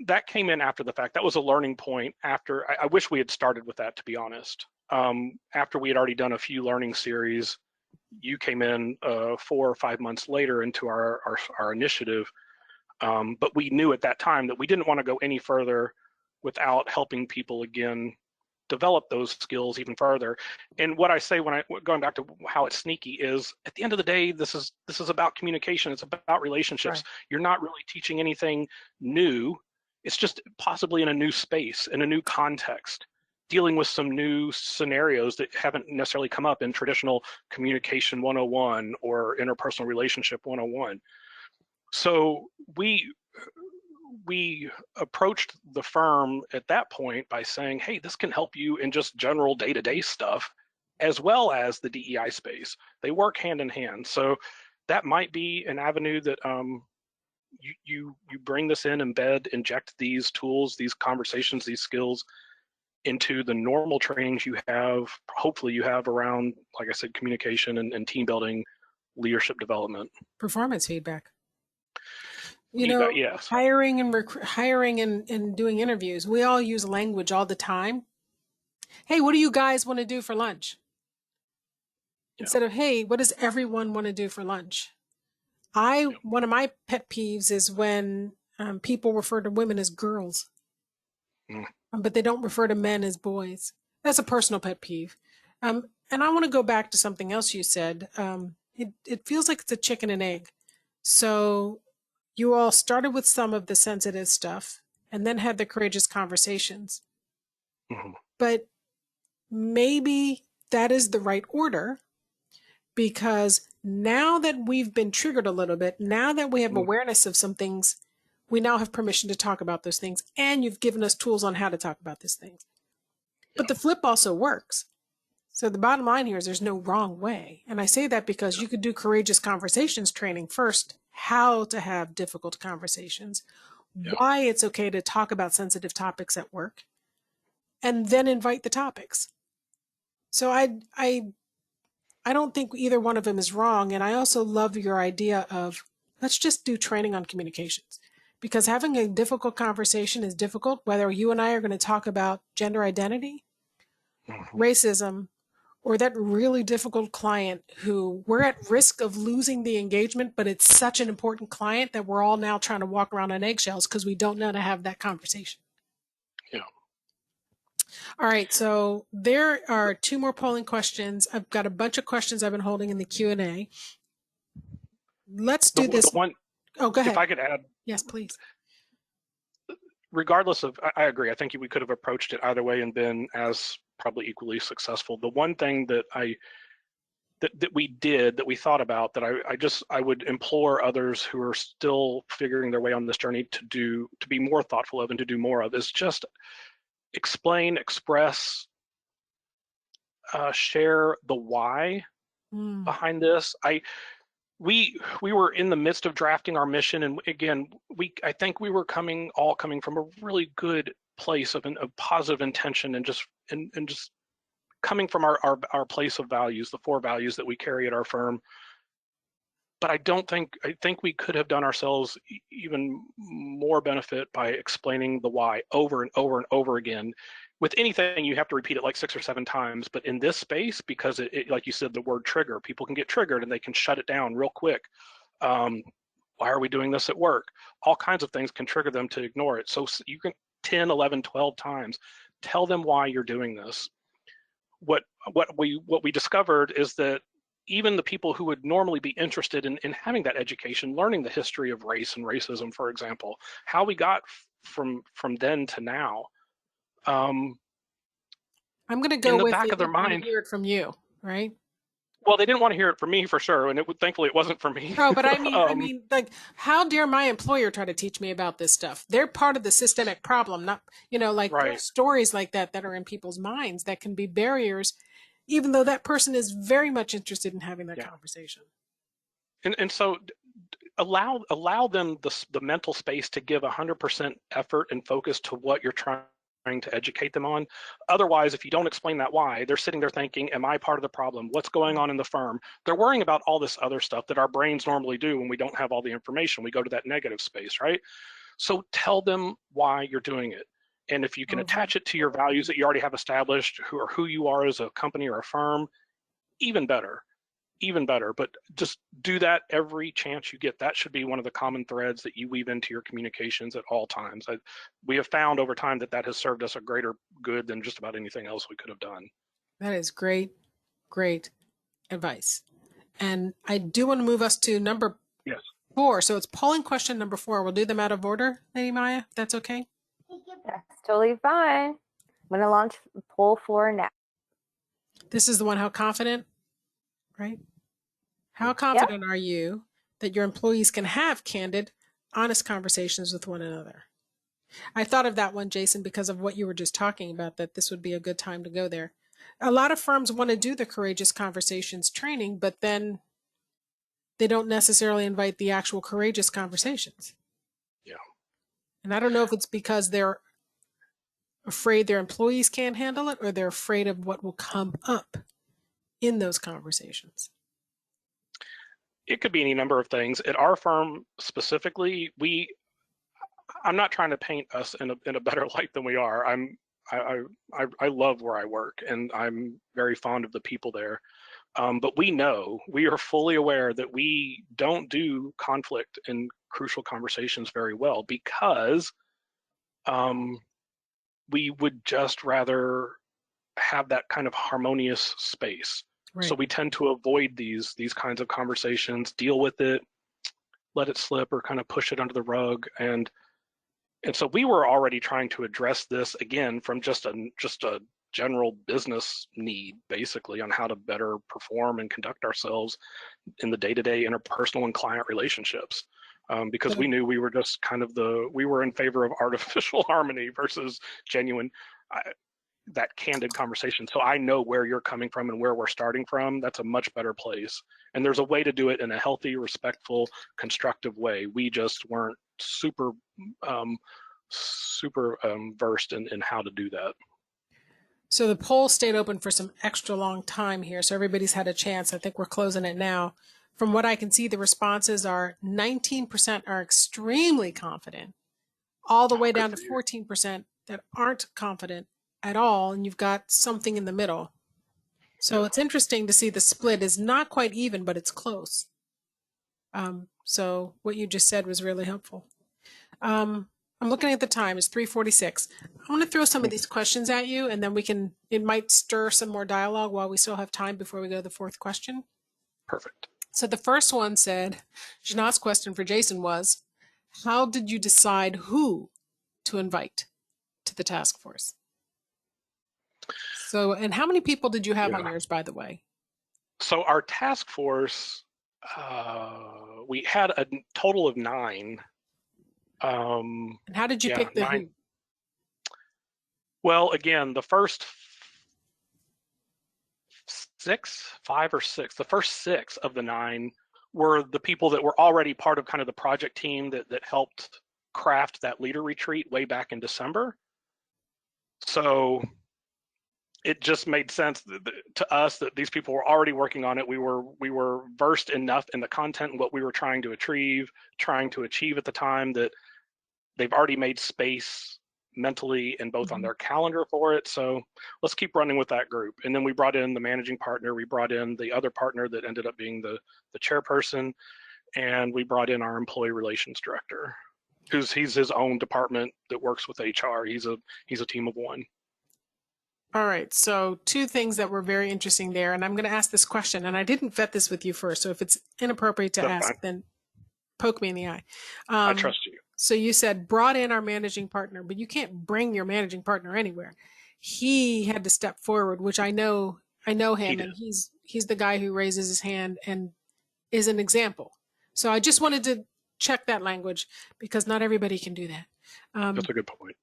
that came in after the fact. That was a learning point after, I wish we had started with that, to be honest. After we had already done a few learning series, you came in 4 or 5 months later into our initiative. But we knew at that time that we didn't want to go any further without helping people again develop those skills even further. And what I say going back to how it's sneaky is, at the end of the day, this is about communication. It's about relationships. Right. You're not really teaching anything new. It's just possibly in a new space, in a new context, dealing with some new scenarios that haven't necessarily come up in traditional communication 101 or interpersonal relationship 101. So we approached the firm at that point by saying, hey, this can help you in just general day-to-day stuff, as well as the DEI space. They work hand in hand. So that might be an avenue that you bring this in, inject these tools, these conversations, these skills into the normal trainings you have, hopefully you have around, like I said, communication and team building, leadership development. Performance feedback. Yes. Hiring and doing interviews. We all use language all the time. Hey, what do you guys want to do for lunch? Instead of, hey, what does everyone want to do for lunch? One of my pet peeves is when people refer to women as girls, but they don't refer to men as boys. That's a personal pet peeve. And I want to go back to something else you said. It feels like it's a chicken and egg. So you all started with some of the sensitive stuff and then had the courageous conversations. But maybe that is the right order, because now that we've been triggered a little bit, now that we have awareness of some things, we now have permission to talk about those things, and you've given us tools on how to talk about these things. But the flip also works. So the bottom line here is there's no wrong way. And I say that because you could do courageous conversations training first, how to have difficult conversations, why it's okay to talk about sensitive topics at work, and then invite the topics. So I don't think either one of them is wrong. And I also love your idea of let's just do training on communications, because having a difficult conversation is difficult, whether you and I are going to talk about gender identity, racism, or that really difficult client who we're at risk of losing the engagement, but it's such an important client that we're all now trying to walk around on eggshells because we don't know how to have that conversation. Yeah. All right, so there are 2 more polling questions. I've got a bunch of questions I've been holding in the Q&A. Let's do this. Oh, go ahead. If I could add. Yes, please. Regardless of, I agree. I think we could have approached it either way and been as probably equally successful. The one thing that we thought about that I would implore others who are still figuring their way on this journey to be more thoughtful of and to do more of is just explain, express, share the why behind this. We were in the midst of drafting our mission, and again, I think we were coming from a really good place of positive intention and just coming from our place of values, the 4 values that we carry at our firm. But I think we could have done ourselves even more benefit by explaining the why over and over and over again. With anything, you have to repeat it like 6 or 7 times, but in this space, because it like you said, the word trigger, people can get triggered and they can shut it down real quick. Why are we doing this at work? All kinds of things can trigger them to ignore it. So you can 10, 11, 12 times, tell them why you're doing this. What we discovered is that even the people who would normally be interested in having that education, learning the history of race and racism, for example, how we got from then to now, I'm going to go in the with back of their mind, hear it from you, right? Well, they didn't want to hear it from me for sure, and thankfully it wasn't from me. Oh, but I mean, like, how dare my employer try to teach me about this stuff? They're part of the systemic problem, not, like right. There's stories like that are in people's minds that can be barriers, even though that person is very much interested in having that conversation. And so allow them the mental space to give 100% effort and focus to what you're trying to educate them on. Otherwise, if you don't explain that why, they're sitting there thinking, am I part of the problem? What's going on in the firm? They're worrying about all this other stuff that our brains normally do when we don't have all the information. We go to that negative space, right? So tell them why you're doing it. And if you can attach it to your values that you already have established, who you are as a company or a firm, even better. But just do that every chance you get. That should be one of the common threads that you weave into your communications at all times. We have found over time that has served us a greater good than just about anything else we could have done. That is great advice. And I do want to move us to number 4. So it's polling question number 4. We'll do them out of order, Lady Maya, if that's okay. That's totally fine. I'm going to launch poll 4 now. This is the one, how confident, right? How confident are you that your employees can have candid, honest conversations with one another? I thought of that one, Jason, because of what you were just talking about, that this would be a good time to go there. A lot of firms want to do the courageous conversations training, but then they don't necessarily invite the actual courageous conversations. Yeah. And I don't know if it's because they're afraid their employees can't handle it, or they're afraid of what will come up in those conversations. It could be any number of things. At our firm specifically, I'm not trying to paint us in a better light than we are. I love where I work, and I'm very fond of the people there. But we are fully aware that we don't do conflict and crucial conversations very well, because we would just rather have that kind of harmonious space. Right. So we tend to avoid these kinds of conversations, deal with it, let it slip, or kind of push it under the rug. And so we were already trying to address this again from just a general business need, basically, on how to better perform and conduct ourselves in the day-to-day interpersonal and client relationships. Because we knew we were just kind of we were in favor of artificial harmony versus genuine, that candid conversation. So I know where you're coming from and where we're starting from. That's a much better place. And there's a way to do it in a healthy, respectful, constructive way. We just weren't super versed in how to do that. So the poll stayed open for some extra long time here. So everybody's had a chance. I think we're closing it now. From what I can see, the responses are 19% are extremely confident, all the way down to 14% that aren't confident at all. And you've got something in the middle. So it's interesting to see the split is not quite even, but it's close. So what you just said was really helpful. I'm looking at the time. It's 3:46. I want to throw some of these questions at you, and then it might stir some more dialogue while we still have time before we go to the fourth question. Perfect. So the first one said, Jina's question for Jason was, how did you decide who to invite to the task force? So, and how many people did you have on yours, by the way? So our task force, we had a total of 9. And how did you pick the 9. who? Well, again, the first 5 or 6, the first 6 of the 9 were the people that were already part of kind of the project team that helped craft that leader retreat way back in December. So it just made sense to us that these people were already working on it. We were versed enough in the content and what we were trying to achieve at the time that they've already made space mentally and both on their calendar for it. So let's keep running with that group. And then we brought in the managing partner. We brought in the other partner that ended up being the chairperson, and we brought in our employee relations director, he's his own department that works with HR. He's a team of 1. All right. So 2 things that were very interesting there. And I'm going to ask this question, and I didn't vet this with you first. So if it's inappropriate to ask, then poke me in the eye. I trust you. So you said brought in our managing partner, but you can't bring your managing partner anywhere. He had to step forward, which I know him, and he's the guy who raises his hand and is an example. So I just wanted to check that language because not everybody can do that. That's a good point.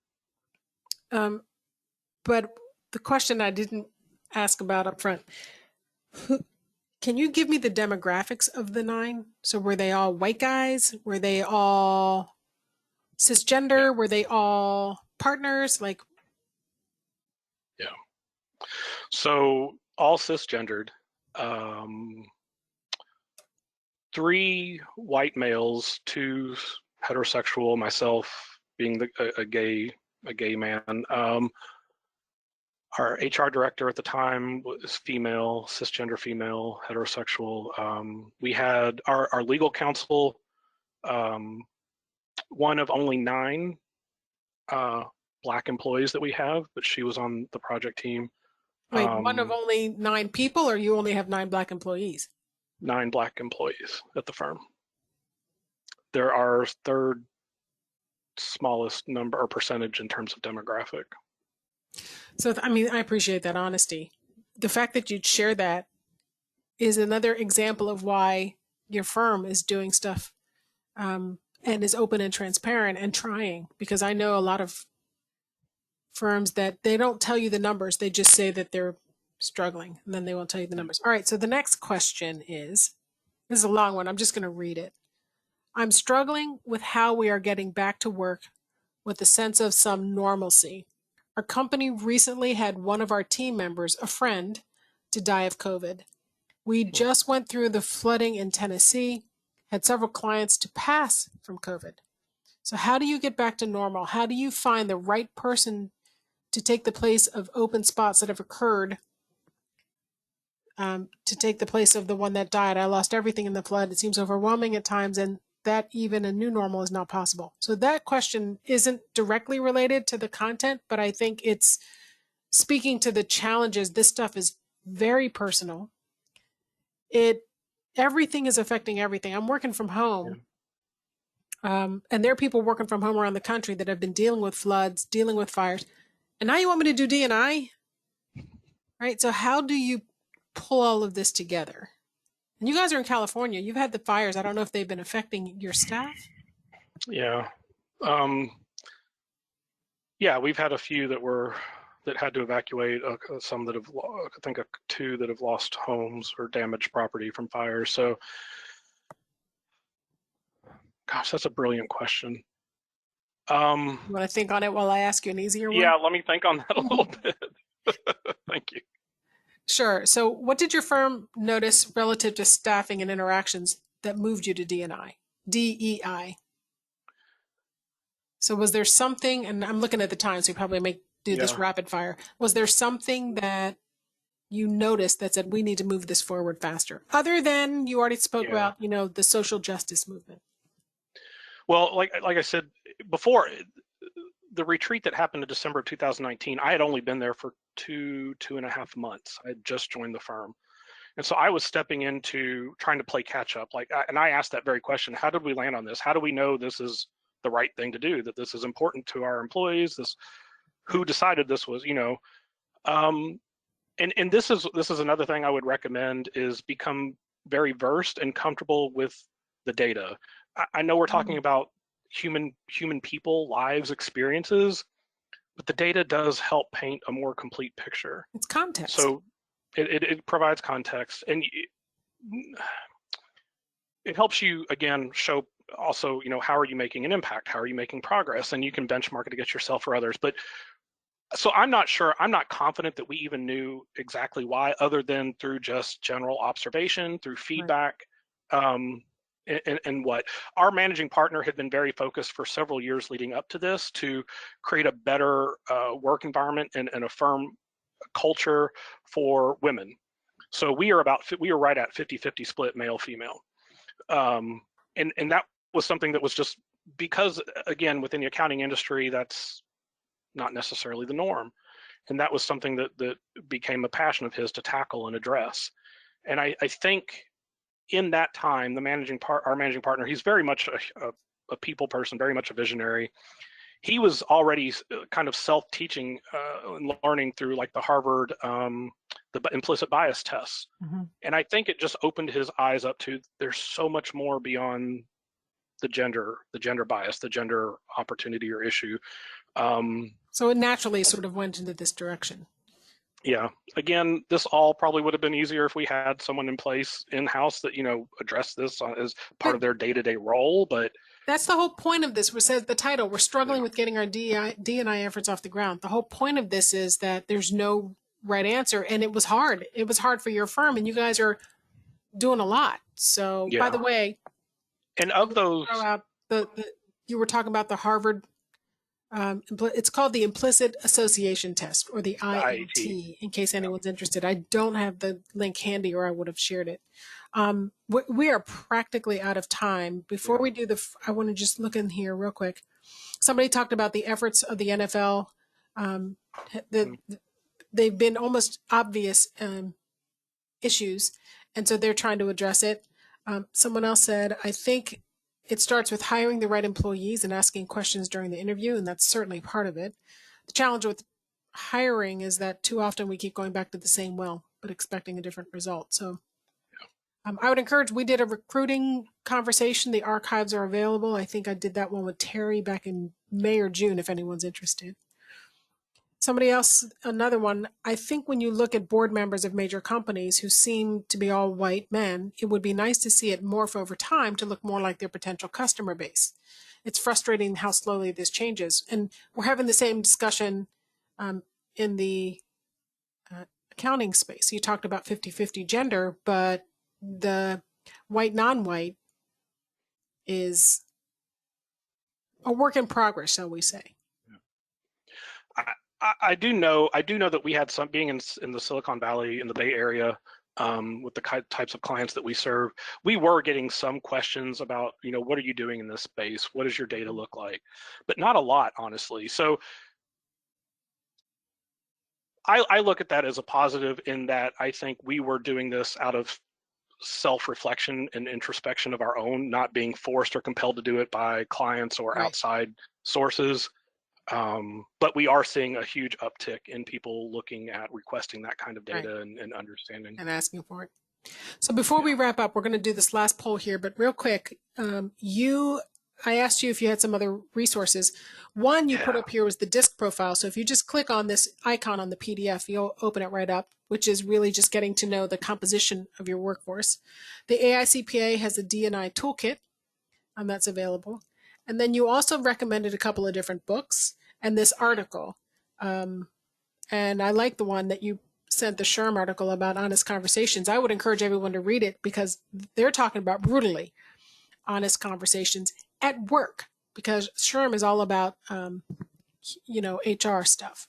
But the question I didn't ask about up front, can you give me the demographics of the 9? So were they all white guys? Were they all cisgender? Were they all partners? Yeah. So all cisgendered. 3 white males, 2 heterosexual, myself being a gay man. Our HR director at the time was female, cisgender female, heterosexual. We had our legal counsel, one of only 9 Black employees that we have, but she was on the project team. Wait, one of only 9 people, or you only have 9 Black employees? 9 Black employees at the firm. They're our 3rd smallest number or percentage in terms of demographic. So, I appreciate that honesty. The fact that you'd share that is another example of why your firm is doing stuff and is open and transparent and trying, because I know a lot of firms that they don't tell you the numbers. They just say that they're struggling, and then they won't tell you the numbers. All right. So the next question this is a long one. I'm just going to read it. I'm struggling with how we are getting back to work with a sense of some normalcy. Our company recently had one of our team members, a friend, to die of COVID. We just went through the flooding in Tennessee, had several clients to pass from COVID. So how do you get back to normal? How do you find the right person to take the place of open spots that have occurred, to take the place of the one that died? I lost everything in the flood. It seems overwhelming at times, and that even a new normal is not possible. So that question isn't directly related to the content, but I think it's speaking to the challenges. This stuff is very personal. Everything is affecting everything. I'm working from home. And there are people working from home around the country that have been dealing with floods, dealing with fires. And now you want me to do D&I? right? So how do you pull all of this together? And you guys are in California. You've had the fires. I don't know if they've been affecting your staff. Yeah. Um, yeah, we've had a few that had to evacuate. Some that have, I think, two that have lost homes or damaged property from fires. So, gosh, that's a brilliant question. You want to think on it while I ask you an easier one? Yeah, let me think on that a little bit. Thank you. Sure. So what did your firm notice relative to staffing and interactions that moved you to DEI? So was there something, and I'm looking at the time, so you probably may do this Yeah. rapid fire. Was there something that you noticed that said we need to move this forward faster? Other than you already spoke Yeah. about, the social justice movement. Well, like I said before, the retreat that happened in December of 2019, I had only been there for two and a half months. I had just joined the firm. And so I was stepping into trying to play catch up. And I asked that very question: how did we land on this? How do we know this is the right thing to do? That this is important to our employees? Who decided this was? And this is another thing I would recommend is become very versed and comfortable with the data. I know we're talking about human people, lives, experiences, but the data does help paint a more complete picture. It's context. So it provides context, and it helps you again show also how are you making an impact, how are you making progress, and you can benchmark it against yourself or others. But so I'm not confident that we even knew exactly why, other than through just general observation, through feedback. Right. And what our managing partner had been very focused for several years leading up to this to create a better work environment and a firm culture for women. So we are right at 50-50 split male female. And that was something that was just because, again, within the accounting industry, that's not necessarily the norm. And that was something that became a passion of his to tackle and address. And I think in that time, our managing partner, he's very much a people person, very much a visionary. He was already kind of self-teaching and learning through like the Harvard, the implicit bias tests. Mm-hmm. And I think it just opened his eyes up to there's so much more beyond the gender bias, the gender opportunity or issue. So it naturally sort of went into this direction. Yeah. Again, this all probably would have been easier if we had someone in place in-house that, addressed this as part of their day-to-day role, but that's the whole point of this. Which says the title, we're struggling with getting our D&I efforts off the ground. The whole point of this is that there's no right answer, and it was hard. It was hard for your firm, and you guys are doing a lot. So, yeah. By the way, and of those, you were talking about the Harvard. It's called the Implicit Association Test, or the IAT, in case anyone's interested. I don't have the link handy, or I would have shared it. We are practically out of time. Before we do I want to just look in here real quick. Somebody talked about the efforts of the NFL. They've been almost obvious issues, and so they're trying to address it. Someone else said, I think it starts with hiring the right employees and asking questions during the interview, and that's certainly part of it. The challenge with hiring is that too often we keep going back to the same well, but expecting a different result. So I would encourage, we did a recruiting conversation. The archives are available. I think I did that one with Terry back in May or June, if anyone's interested. Somebody else, another one, I think when you look at board members of major companies who seem to be all white men, it would be nice to see it morph over time to look more like their potential customer base. It's frustrating how slowly this changes. And we're having the same discussion in the accounting space. You talked about 50-50 gender, but the white, non-white is a work in progress, shall we say. I do know that we had some, being in the Silicon Valley, in the Bay Area, with the types of clients that we serve, we were getting some questions about, what are you doing in this space? What does your data look like? But not a lot, honestly. So I look at that as a positive, in that I think we were doing this out of self-reflection and introspection of our own, not being forced or compelled to do it by clients or outside sources. But we are seeing a huge uptick in people looking at requesting that kind of data Right. and understanding. And asking for it. So before we wrap up, we're going to do this last poll here, but real quick, I asked you if you had some other resources. One you put up here was the disc profile. So if you just click on this icon on the PDF, you'll open it right up, which is really just getting to know the composition of your workforce. The AICPA has a D&I toolkit, and that's available. And then you also recommended a couple of different books and this article. And I like the one that you sent, the Sherm article about honest conversations. I would encourage everyone to read it because they're talking about brutally honest conversations at work, because Sherm is all about, HR stuff.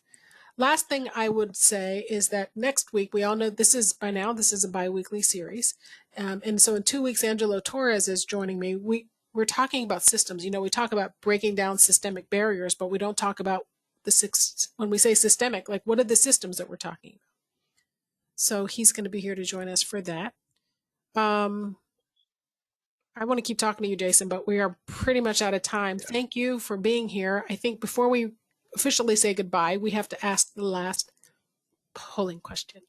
Last thing I would say is that next week, we all know this is a biweekly series. And so in 2 weeks, Angelo Torres is joining me. We're talking about systems. We talk about breaking down systemic barriers, but we don't talk about when we say systemic, like what are the systems that we're talking about? So he's going to be here to join us for that. I want to keep talking to you, Jason, but we are pretty much out of time. Thank you for being here. I think before we officially say goodbye, we have to ask the last polling question.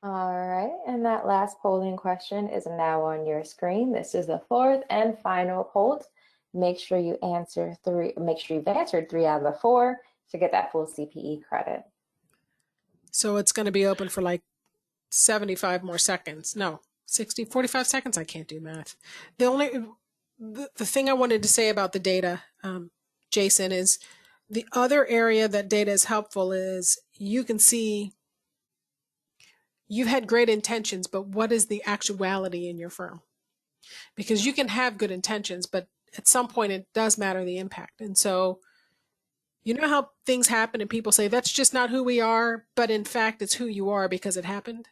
All right, and that last polling question is now on your screen. This is the fourth and final poll. Make sure you've answered 3 out of the 4 to get that full CPE credit. So it's going to be open for like 75 more seconds. No, 45 seconds. I can't do math. The thing I wanted to say about the data, Jason, is the other area that data is helpful is you can see you've had great intentions, but what is the actuality in your firm? Because you can have good intentions, but at some point it does matter the impact. And so, you know how things happen and people say, that's just not who we are, but in fact, it's who you are because it happened.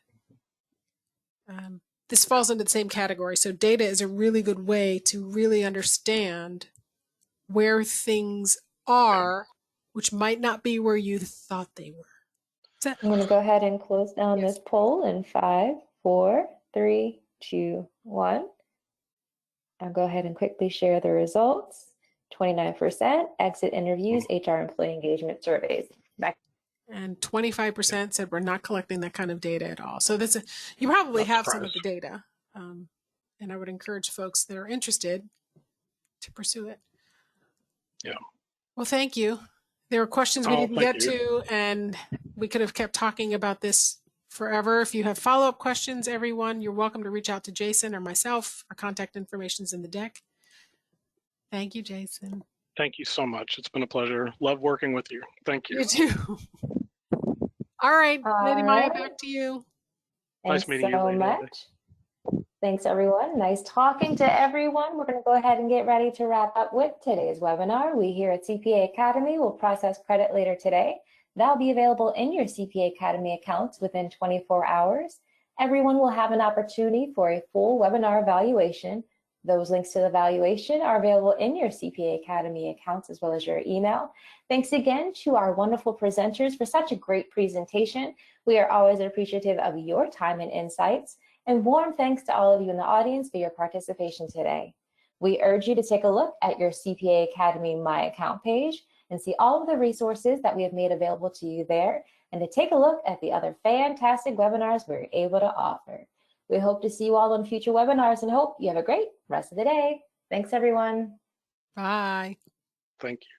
This falls into the same category. So data is a really good way to really understand where things are, which might not be where you thought they were. I'm going to go ahead and close down this poll in 5, 4, 3, 2, 1. I'll go ahead and quickly share the results. 29% exit interviews, HR employee engagement surveys. And 25% said we're not collecting that kind of data at all. So you probably have some of the data. And I would encourage folks that are interested to pursue it. Yeah. Well, thank you. There were questions we didn't get to, and we could have kept talking about this forever. If you have follow-up questions, everyone, you're welcome to reach out to Jason or myself. Our contact information is in the deck. Thank you, Jason. Thank you so much. It's been a pleasure. Love working with you. Thank you. You too. All right, Lady Maya, back to you. Nice meeting you, Lady. Thanks so much. Thanks, everyone. Nice talking to everyone. We're going to go ahead and get ready to wrap up with today's webinar. We here at CPA Academy will process credit later today. That'll be available in your CPA Academy accounts within 24 hours. Everyone will have an opportunity for a full webinar evaluation. Those links to the evaluation are available in your CPA Academy accounts as well as your email. Thanks again to our wonderful presenters for such a great presentation. We are always appreciative of your time and insights. And warm thanks to all of you in the audience for your participation today. We urge you to take a look at your CPA Academy My Account page and see all of the resources that we have made available to you there, and to take a look at the other fantastic webinars we're able to offer. We hope to see you all on future webinars and hope you have a great rest of the day. Thanks, everyone. Bye. Thank you.